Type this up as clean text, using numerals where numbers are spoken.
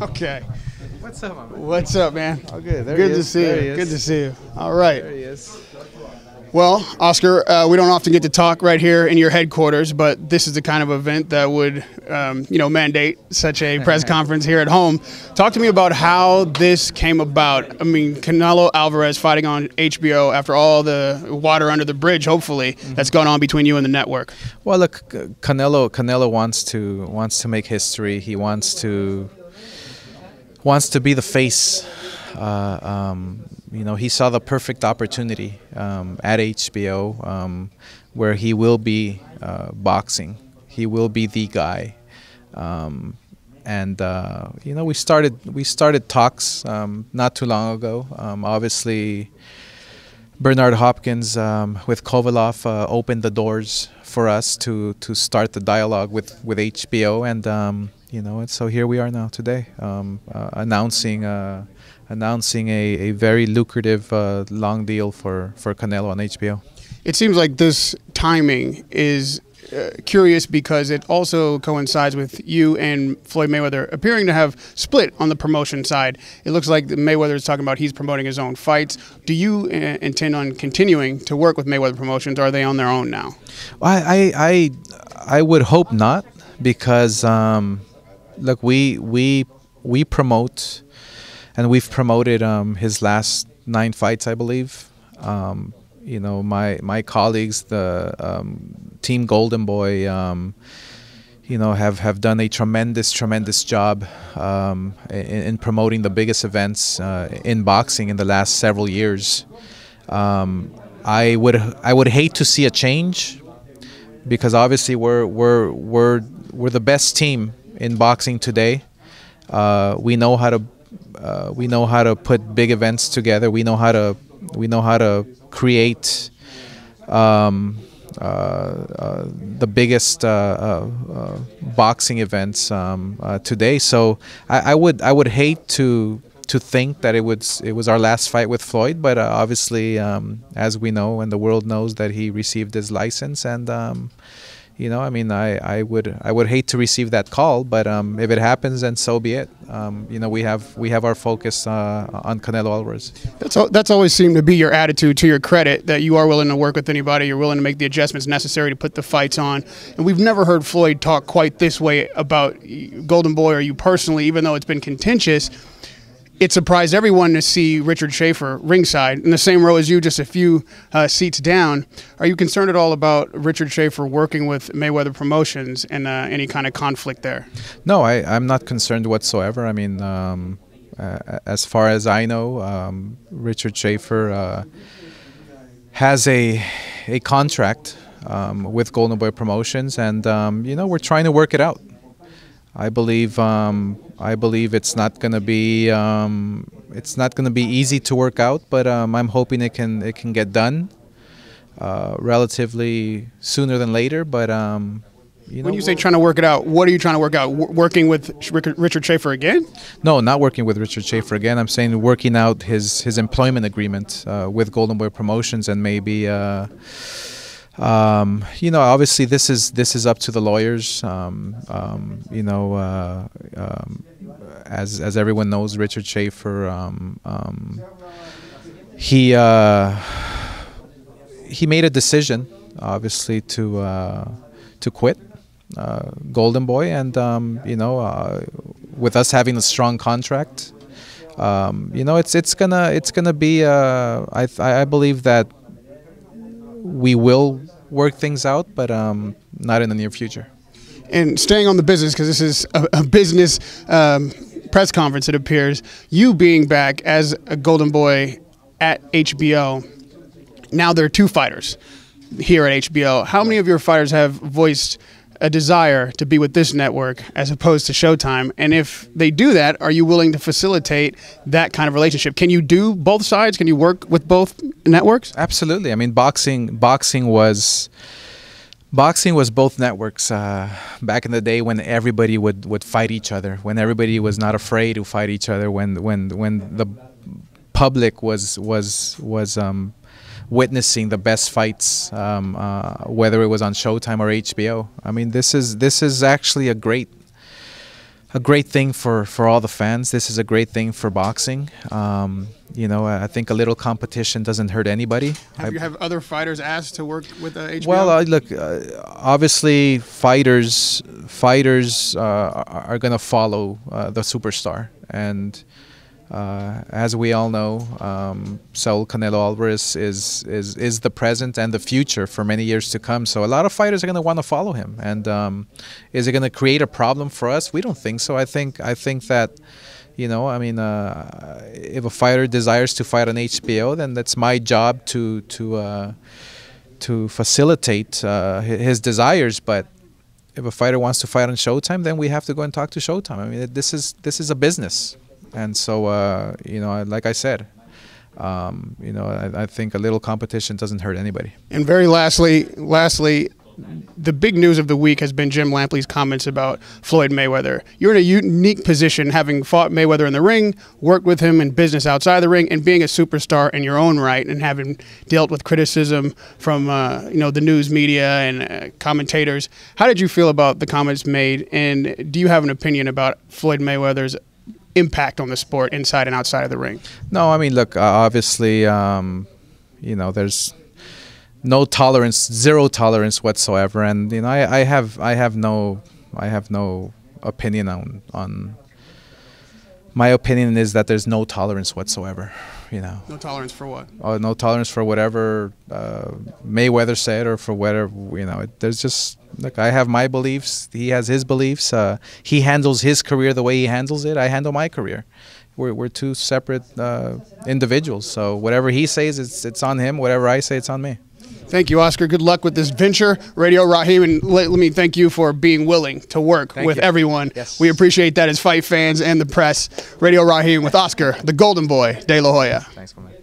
Okay. What's up, man? What's up, man? Oh, good. There Good he to is. see There you. he Good is. to see you. All right. There he is. Well, Oscar, we don't often get to talk right here in your headquarters, but this is the kind of event that would, mandate such a press conference here at home. Talk to me about how this came about. I mean, Canelo Alvarez fighting on HBO after all the water under the bridge, hopefully, that's gone on between you and the network. Well, look, Canelo wants to make history. He wants to be the face. He saw the perfect opportunity at HBO where he will be boxing. He will be the guy, we started talks not too long ago. Obviously, Bernard Hopkins with Kovalov opened the doors for us to start the dialogue with HBO, and so here we are now today, announcing a very lucrative long deal for Canelo on HBO. It seems like this timing is curious because it also coincides with you and Floyd Mayweather appearing to have split on the promotion side. It looks like Mayweather is talking about he's promoting his own fights. Do you intend on continuing to work with Mayweather Promotions, or are they on their own now? I would hope not, because look, we promote, and we've promoted his last 9 fights, I believe. My colleagues, the Team Golden Boy, have done a tremendous job in promoting the biggest events in boxing in the last several years. I would hate to see a change, because obviously we're the best team in boxing today. We know how to put big events together. We know how to create the biggest boxing events today. So I would hate to think that it was our last fight with Floyd, but obviously, as we know and the world knows, that he received his license, and I would hate to receive that call, but if it happens, then so be it. We have our focus on Canelo Alvarez. That's always seemed to be your attitude, to your credit, that you are willing to work with anybody, you're willing to make the adjustments necessary to put the fights on. And we've never heard Floyd talk quite this way about Golden Boy or you personally, even though it's been contentious. It surprised everyone to see Richard Schaefer ringside in the same row as you, just a few seats down. Are you concerned at all about Richard Schaefer working with Mayweather Promotions and any kind of conflict there? No, I'm not concerned whatsoever. I mean, as far as I know, Richard Schaefer has a contract with Golden Boy Promotions, and we're trying to work it out. I believe it's not going to be easy to work out, but I'm hoping it can get done relatively sooner than later. But when you say trying to work it out, what are you trying to work out? Working with Richard Schaefer again? No, not working with Richard Schaefer again. I'm saying working out his employment agreement with Golden Boy Promotions, and maybe. Obviously this is up to the lawyers. As everyone knows, Richard Schaefer, he made a decision, obviously, to quit Golden Boy, and with us having a strong contract, it's gonna be. I believe that we will work things out, but not in the near future. And staying on the business, because this is a business press conference, it appears, you being back as a Golden Boy at HBO, now there are 2 fighters here at HBO. How many of your fighters have voiced a desire to be with this network as opposed to Showtime? And if they do that, are you willing to facilitate that kind of relationship? Can you do both sides? Can you work with both networks? Absolutely. I mean, boxing was both networks back in the day, when everybody would fight each other, when everybody was not afraid to fight each other, when the public was witnessing the best fights, whether it was on Showtime or HBO. I mean, this is actually a great a great thing for all the fans. This is a great thing for boxing. You know, I think a little competition doesn't hurt anybody. Have you have other fighters asked to work with HBO? Well, look, obviously fighters are going to follow the superstar, and as we all know, Saul Canelo Alvarez is the present and the future for many years to come. So a lot of fighters are going to want to follow him. And is it going to create a problem for us? We don't think so. I think that, you know, I mean, if a fighter desires to fight on HBO, then that's my job to facilitate his desires. But if a fighter wants to fight on Showtime, then we have to go and talk to Showtime. I mean, this is a business. And so, you know, like I said, you know, I think a little competition doesn't hurt anybody. And very lastly, the big news of the week has been Jim Lampley's comments about Floyd Mayweather. You're in a unique position, having fought Mayweather in the ring, worked with him in business outside the ring, and being a superstar in your own right, and having dealt with criticism from you know, the news media and commentators. How did you feel about the comments made, and do you have an opinion about Floyd Mayweather's impact on the sport inside and outside of the ring? No, I mean, look, obviously, you know, there's no tolerance, zero tolerance whatsoever, and you know, I have no opinion on. My opinion is that there's no tolerance whatsoever. You know. No tolerance for what? Oh, no tolerance for whatever Mayweather said, or for whatever, you know. There's just, look, I have my beliefs. He has his beliefs. He handles his career the way he handles it. I handle my career. We're two separate individuals. So whatever he says, it's on him. Whatever I say, it's on me. Thank you, Oscar. Good luck with this venture, Radio Raheem, and let me thank you for being willing to work with everyone. Yes. We appreciate that as fight fans and the press. Radio Raheem with Oscar, the Golden Boy de La Hoya. Thanks for me.